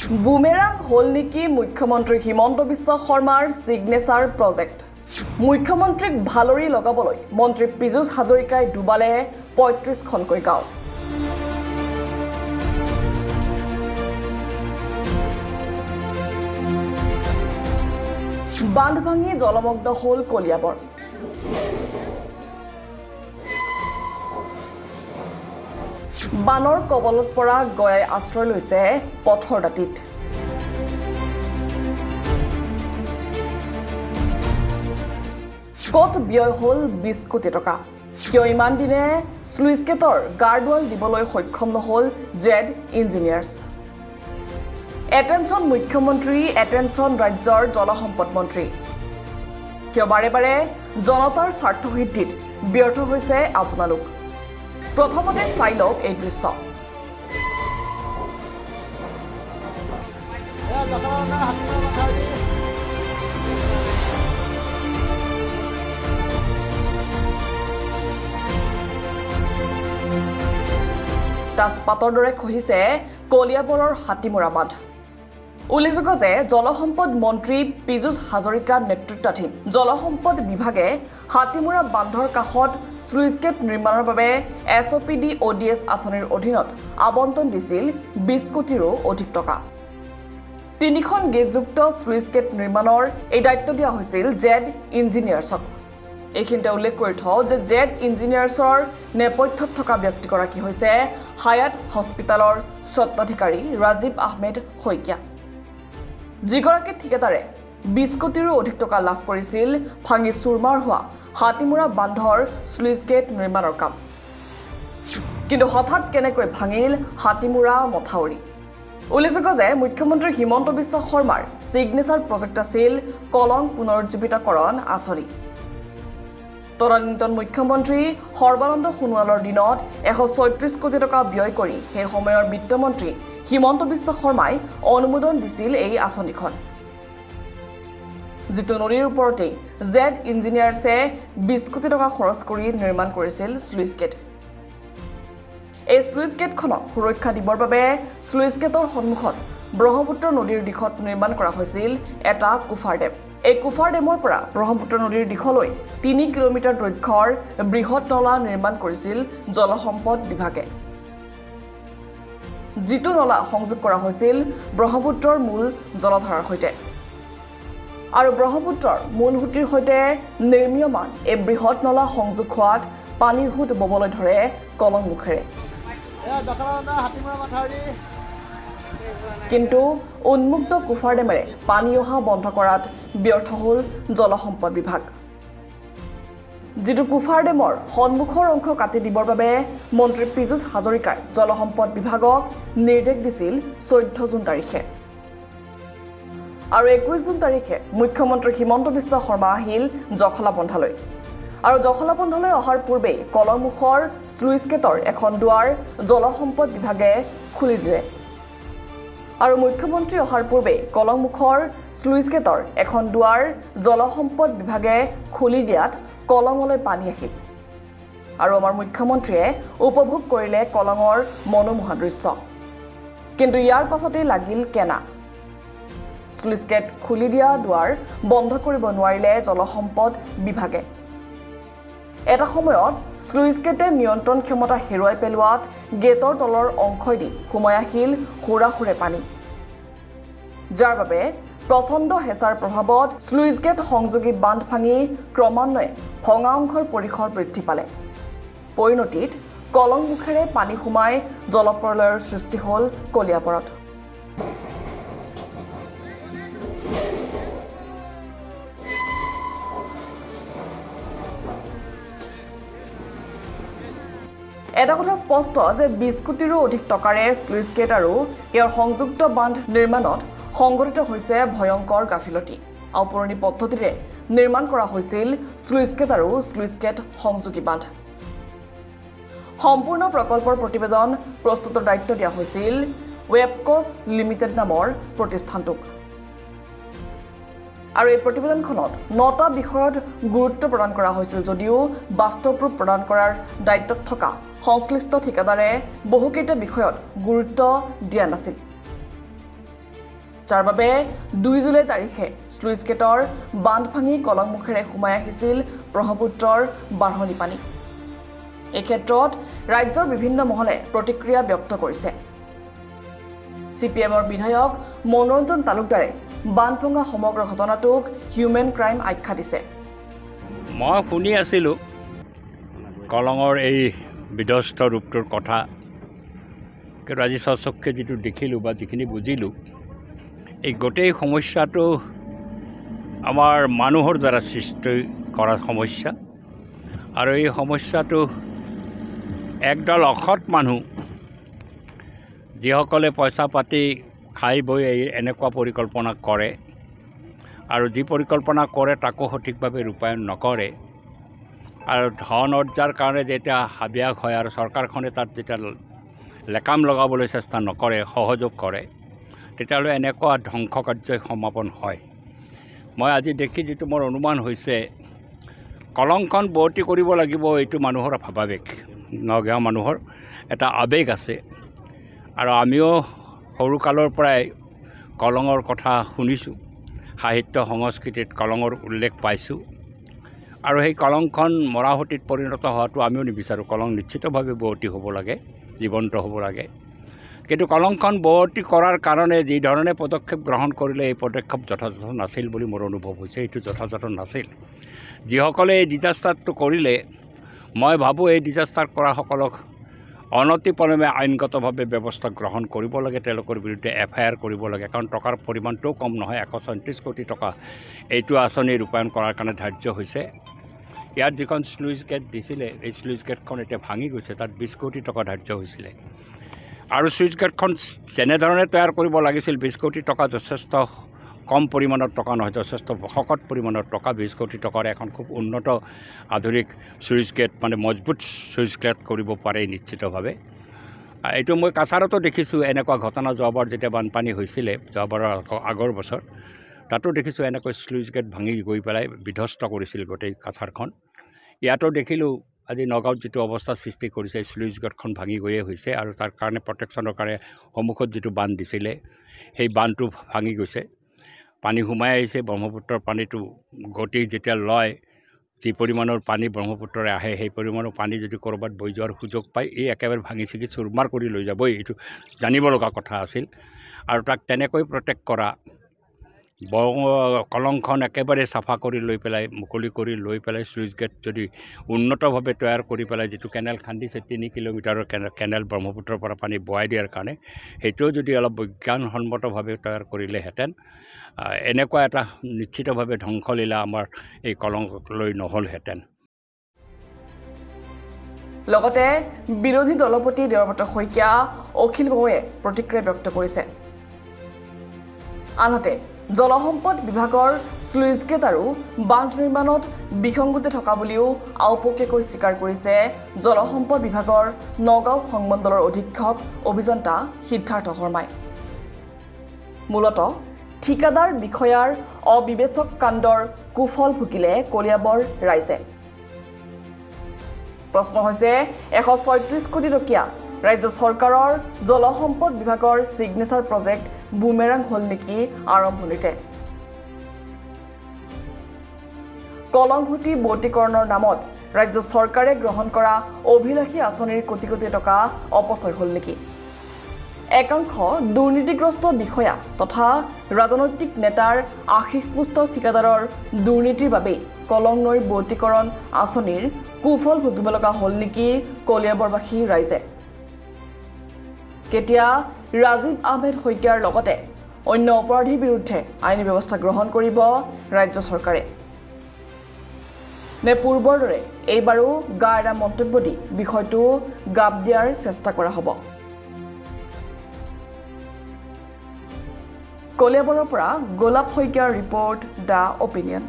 Boomerang হল নেকি মুখ্যমন্ত্ৰী হিমন্ত বিশ্ব শৰ্মাৰ সিগনেচাৰ প্ৰজেক্ট মুখ্যমন্ত্ৰীক ভালৰি লগাবলৈ মন্ত্ৰী পীযুষ হাজৰিকাই ডুবালে ৩৫খনকৈ গাঁও বান্ধ ভাঙি জলমগ্ন হল কলিয়াবৰ বানৰ কবলত পৰা গয়াই আশ্ৰয় লৈছে পথৰ দাঁতিত কত ব্যয় হল ২০ কোটি টকা কিয় ইমান দিনে স্লুইচ গেটৰ গাৰ্ডৱাল দিবলৈ সক্ষম নহল জেড ইঞ্জিনিয়াৰ্ছ এটেনশ্যন মুখ্যমন্ত্ৰী এটেনশ্যন ৰাজ্যৰ জলসম্পদ মন্ত্ৰী কিয় বাৰে বাৰে জনতাৰ স্বাৰ্থসিদ্ধিত ব্যৰ্থ হৈছে আপোনালোক প্ৰথমতে চাই লওক এই দৃশ্য তাজপাতৰ দৰে খহিছে কলিয়াবৰৰ হাতীমৰা বান্ধ উল্লেখযোগ্য যে জলসম্পদ মন্ত্ৰী পীযুষ হাজৰিকাৰ নেতৃত্বাধীন জলসম্পদ বিভাগে হাতীমৰা বান্ধৰ কাষত স্লুইচ গেট নিৰ্মাণৰ বাবে SOPD ODS আঁচনিৰ অধীনত আবণ্টন দিছিল ২০ কোটিৰো অধিক টকা ৩খন গেটযুক্ত স্লুইচ গেট নিৰ্মাণৰ এই দায়িত্ব দিয়া হৈছিল জেড ইঞ্জিনিয়াৰ্ছক এইখিনিতে উল্লেখ কৰি থওঁ যে জেড ইঞ্জিনিয়াৰ্ছৰ নেপথ্যত থকা ব্যক্তিগৰাকী হৈছে হায়াত হস্পিটেলৰ স্বত্বাধিকাৰী ৰাজীৱ আহমেদ শইকীয়া যিগৰাকী ঠিকাদাৰে ২০ কোটিৰো অধিক টকা লাভ কৰিছিল ভাঙি চুৰমাৰ হোৱা হাতীমৰা বান্ধৰ স্লুইচ গেট নিৰ্মাণৰ কাম কিন্তু হঠাৎ কেনেকৈ ভাঙিল হাতীমৰা মথাউৰি উল্লেখযোগ্য যে মুখ্যমন্ত্ৰী হিমন্ত বিশ্ব শৰ্মাৰ সিগনেচাৰ প্ৰজেক্ট আছিল কলং পুনৰুজ্জীৱিতকৰণ আঁচনি তদানীন্তন মুখ্যমন্ত্ৰী সৰ্বানন্দ সোণোৱালৰ দিনত ১৩৬ কোটি টকা ব্যয় কৰি সেই সময়ৰ বিত্তমন্ত্ৰী হিমন্ত বিশ্ব শৰ্মাই অনুমোদন দিছিল এই আঁচনিখন যিটো নদীৰ ওপৰতে জেড ইঞ্জিনিয়াৰ্ছে ২০ কোটি টকা খৰচ কৰি নিৰ্মাণ কৰিছিল স্লুইচ গেট এই স্লুইচ গেটখনক সুৰক্ষা দিবৰ বাবে স্লুইচ গেটৰ সন্মুখত ব্ৰহ্মপুত্ৰ নদীৰ দিশত নিৰ্মাণ কৰা হৈছিল এটা কুফাৰ ডেম এই কুফাৰ ডেমৰ পৰা ব্ৰহ্মপুত্ৰ নদীৰ দিশলৈ ৩ কিলোমিটাৰ দৈৰ্ঘ্যৰ বৃহৎ নলা নিৰ্মাণ কৰিছিল জলসম্পদ বিভাগে যিটো নলা সংযোগ কৰা হৈছিল ব্ৰহ্মপুত্ৰৰ মূল জলধাৰাৰ সৈতে আৰু ব্ৰহ্মপুত্ৰৰ মূল সুঁতিৰ সৈতে নিৰ্মীয়মান এই বৃহৎ নলা সংযোগ হোৱাত পানীৰ সুঁত ববলৈ ধৰে কলং মুখেৰে কিন্তু উন্মুক্ত কুফাৰ ডেমেৰে পানী অহা বন্ধ কৰাত ব্যৰ্থ হ'ল জলসম্পদ বিভাগ যিটো কুফাৰ ডেমৰ সন্মুখৰ অংশ কাটি দিবৰ বাবে মন্ত্ৰী পীযুষ হাজৰিকাই জলসম্পদ বিভাগক নিৰ্দেশ দিছিল 14 জুন তাৰিখে আৰু 21 জুন তাৰিখে মুখ্যমন্ত্ৰী হিমন্ত বিশ্ব শৰ্মা আহিল জখলাবন্ধালৈ আৰু জখলাবন্ধালৈ অহাৰ পূৰ্বে কলংমুখৰ স্লুইচ গেটৰ এখন দুৱাৰ জলসম্পদ বিভাগে খুলি দিলে আৰু মুখ্যমন্ত্ৰী অহাৰ পূৰ্বে কলংমুখৰ স্লুইচ গেটৰ এখন দুৱাৰ জলসম্পদ বিভাগে খুলি দিয়াত কলঙলৈ পানী আহিল আৰু আমাৰ মুখ্যমন্ত্ৰীয়ে উপভোগ কৰিলে কলঙৰ মনোমোহা দৃশ্য কিন্তু ইয়াৰ পাছতে লাগিল কেনা স্লুইচ গেট খুলি দিয়া দুৱাৰ বন্ধ কৰিব নোৱাৰিলে জলসম্পদ বিভাগে এটা সময়ত স্লুইচ গেটে নিয়ন্ত্ৰণ ক্ষমতা হেৰুৱাই পেলোৱাত গেটৰ তলৰ অংশইদি সোমাই আহিল হুৰাহুৰে পানী যাৰ বাবে প্ৰচণ্ড হেঁচাৰ প্ৰভাৱত স্লুইচ গেট সংযোগী বান্ধ ভাঙি ক্ৰমান্বয়ে ভঙা অংশৰ পৰিসৰ বৃদ্ধি পালে পৰিণতিত কলং মুখেৰে পানী সোমাই জলপ্ৰলয়ৰ সৃষ্টি হ'ল কলিয়াবৰত এটা কথা স্পষ্ট যে ২০ কোটিৰো অধিক টকাৰে স্লুইচ গেট আৰু ইয়াৰ সংযুক্ত বান্ধ নিৰ্মাণত সংঘটিত হৈছে ভয়ংকৰ গাফিলতি অপুৰণি পদ্ধতিৰে নিৰ্মাণ কৰা হৈছিল স্লুইচ গেট আৰু স্লুইচ গেট সংযোগী বান্ধ সম্পূৰ্ণ প্ৰকল্পৰ প্ৰতিবেদন প্ৰস্তুতৰ দায়িত্ব দিয়া হৈছিল ৱেবকছ লিমিটেড নামৰ প্ৰতিষ্ঠানটোক আৰু এই প্ৰতিবেদনখনত ৯টা বিষয়ত গুৰুত্ব প্ৰদান কৰা হৈছিল যদিও বাস্তৱ ৰূপ প্ৰদান কৰাৰ দায়িত্বত থকা সংশ্লিষ্ট ঠিকাদাৰে বহুকেইটা বিষয়ত গুৰুত্ব দিয়া নাছিল যাৰ বাবে 2 জুলাই তাৰিখে স্লুইচ গেটৰ বান্ধ ভাঙি কলংমুখেৰে সোমাই আহিছিল ব্ৰহ্মপুত্ৰৰ বাঢ়নি পানী। এই ক্ষেত্ৰত ৰাজ্যৰ বিভিন্ন মহলে প্ৰতিক্ৰিয়া ব্যক্ত কৰিছে। CPMৰ বিধায়ক মনোৰঞ্জন তালুকদাৰে বান্ধ ভঙা সমগ্ৰ ঘটনাটোক হিউমেন ক্ৰাইম আখ্যা দিছে। মই শুনি আছিলোঁ কলঙৰ এই বিধ্বস্ত ৰূপটোৰ কথা, কিন্তু আজি স্বচক্ষে যিটো দেখিলোঁ বা যিখিনি বুজিলোঁ, এই গোটেই সমস্যাটো আমাৰ মানুহৰ দ্বাৰা সৃষ্টি কৰা সমস্যা। আৰু এই সমস্যাটো একদল অসৎ মানুহ, যিসকলে পইচা পাতি খাই বৈ এনেকুৱা পৰিকল্পনা কৰে, আৰু যি পৰিকল্পনা কৰে তাকো সঠিকভাৱে ৰূপায়ণ নকৰে, আৰু ধন অৰ্জাৰ কাৰণে যেতিয়া হাবিয়াস হয় আৰু চৰকাৰখনে তাত যেতিয়া লেকাম লগাবলৈ চেষ্টা নকৰে, সহযোগ কৰে, তেতিয়াহ'লে এনেকুৱা ধ্বংস কাৰ্যই সমাপন হয়। মই আজি দেখি যিটো মোৰ অনুমান হৈছে, কলংখন বৰ্তি কৰিব লাগিব, এইটো মানুহৰ স্বাভাৱিক। নগাঁও মানুহৰ এটা আৱেগ আছে, আৰু আমিও সৰুকালৰ পৰাই কলঙৰ কথা শুনিছোঁ, সাহিত্য সংস্কৃতিত কলঙৰ উল্লেখ পাইছোঁ, আৰু সেই কলংখন মৰাহতীত পৰিণত হোৱাটো আমিও নিবিচাৰোঁ। কলং নিশ্চিতভাৱে বৰ্তি হ'ব লাগে, জীৱন্ত হ'ব লাগে। কিন্তু কলংখন বৰ্তি কৰাৰ কাৰণে যি ধৰণে পদক্ষেপ গ্ৰহণ কৰিলে, এই পদক্ষেপ যথাযথ নাছিল বুলি মোৰ অনুভৱ হৈছে। এইটো যথাযথ নাছিল। যিসকলে এই ডিজাষ্টাৰটো কৰিলে, মই ভাবোঁ এই ডিজাষ্টাৰ কৰাসকলক অনতিপলমে আইনগতভাৱে ব্যৱস্থা গ্ৰহণ কৰিব লাগে, তেওঁলোকৰ বিৰুদ্ধে FIR কৰিব লাগে। কাৰণ টকাৰ পৰিমাণটোও কম নহয়, 134 কোটি টকা এইটো আঁচনি ৰূপায়ণ কৰাৰ কাৰণে ধাৰ্য হৈছে। ইয়াত যিখন স্লুইচ গেট দিছিলে, এই স্লুইচ গেটখন এতিয়া ভাঙি গৈছে, তাত 20 কোটি টকা ধাৰ্য হৈছিলে। আৰু স্লুইচ গেটখন যেনেধৰণে তৈয়াৰ কৰিব লাগিছিল, 20 কোটি টকা যথেষ্ট কম পৰিমাণৰ টকা নহয়, যথেষ্ট শকত পৰিমাণৰ টকা। 20 কোটি টকাৰ এখন খুব উন্নত আধুনিক স্লুইচ গেট, মানে মজবুত স্লুইচ গেট কৰিব পাৰে নিশ্চিতভাৱে। এইটো মই কাছাৰতো দেখিছোঁ এনেকুৱা ঘটনা। যোৱাবাৰ যেতিয়া বানপানী হৈছিলে, যোৱাবাৰৰ আগৰ বছৰ, তাতো দেখিছোঁ এনেকৈ স্লুইচ গেট ভাঙি গৈ পেলাই বিধ্বস্ত কৰিছিল গোটেই কাছাৰখন। ইয়াতো দেখিলোঁ আজি নগাঁৱত যিটো অৱস্থা সৃষ্টি কৰিছে, স্লুইচ গেটখন ভাঙি গৈয়ে হৈছে, আৰু তাৰ কাৰণে প্ৰটেকশ্যনৰ কাৰণে সন্মুখত যিটো বান্ধ দিছিলে, সেই বান্ধটো ভাঙি গৈছে। পানী সোমাই আহিছে, ব্ৰহ্মপুত্ৰৰ পানীটো গতি যেতিয়া লয়, যি পৰিমাণৰ পানী ব্ৰহ্মপুত্ৰৰে আহে, সেই পৰিমাণৰ পানী যদি ক'ৰবাত বৈ যোৱাৰ সুযোগ পায়, এই একেবাৰে ভাঙি ছিগি চুৰমাৰ কৰি লৈ যাবই, এইটো জানিব লগা কথা আছিল। আৰু তাক তেনেকৈ প্ৰটেক্ট কৰা, কলংখন একেবাৰে চাফা কৰি লৈ পেলাই, মুকলি কৰি লৈ পেলাই, স্লুইচ গেট যদি উন্নতভাৱে তৈয়াৰ কৰি পেলাই, যিটো কেনেল খান্দিছে 3 কিলোমিটাৰৰ কেনেল ব্ৰহ্মপুত্ৰৰ পৰা পানী বোৱাই দিয়াৰ কাৰণে, সেইটোও যদি অলপ বিজ্ঞানসন্মতভাৱে তৈয়াৰ কৰিলেহেঁতেন, এনেকুৱা এটা নিশ্চিতভাৱে ধ্বংসলীলা আমাৰ এই কলংলৈ নহ'লহেঁতেন। লগতে বিৰোধী দলপতি দেৱব্ৰত শইকীয়া, অখিল গগৈয়ে প্ৰতিক্ৰিয়া ব্যক্ত কৰিছে। আনহাতে জলসম্পদ বিভাগৰ স্লুইচ গেট আৰু বান্ধ নিৰ্মাণত বিসংগতি থকা বুলিও আওপকীয়াকৈ স্বীকাৰ কৰিছে জলসম্পদ বিভাগৰ নগাঁও সংমণ্ডলৰ অধীক্ষক অভিযন্তা সিদ্ধাৰ্থ শৰ্মাই। মূলতঃ ঠিকাদাৰ বিষয়াৰ অবিবেচক কাণ্ডৰ কুফল ভুগিলে কলিয়াবৰ ৰাইজে। প্ৰশ্ন হৈছে 136 কোটি টকীয়া ৰাজ্য চৰকাৰৰ জলসম্পদ বিভাগৰ ছিগনেচাৰ প্ৰজেক্ট বুমেৰাং হ'ল নেকি আৰম্ভণিতে? কলংভূতি বৰ্তিকৰণৰ নামত ৰাজ্য চৰকাৰে গ্ৰহণ কৰা অভিলাষী আঁচনিৰ কোটি কোটি টকা অপচয় হ'ল নেকি? একাংশ দুৰ্নীতিগ্ৰস্ত বিষয়া তথা ৰাজনৈতিক নেতাৰ আশীষপুষ্ট ঠিকাদাৰৰ দুৰ্নীতিৰ বাবেই কলং নৈৰ বৰ্তিকৰণ আঁচনিৰ কুফল ভুগিব লগা হ'ল নেকি কলিয়াবৰবাসী ৰাইজে? কেতিয়া ৰাজীৱ আহমেদ শইকীয়াৰ লগতে অন্য অপৰাধীৰ বিৰুদ্ধে আইনী ব্যৱস্থা গ্ৰহণ কৰিব ৰাজ্য চৰকাৰে? নে পূৰ্বৰ দৰে এইবাৰো গা এৰা মন্তব্য দি বিষয়টো গাপ দিয়াৰ চেষ্টা কৰা হ'ব? কলিয়াবৰৰ পৰা গোলাপ শইকীয়াৰ ৰিপৰ্ট, দ্য অপিনিয়ন।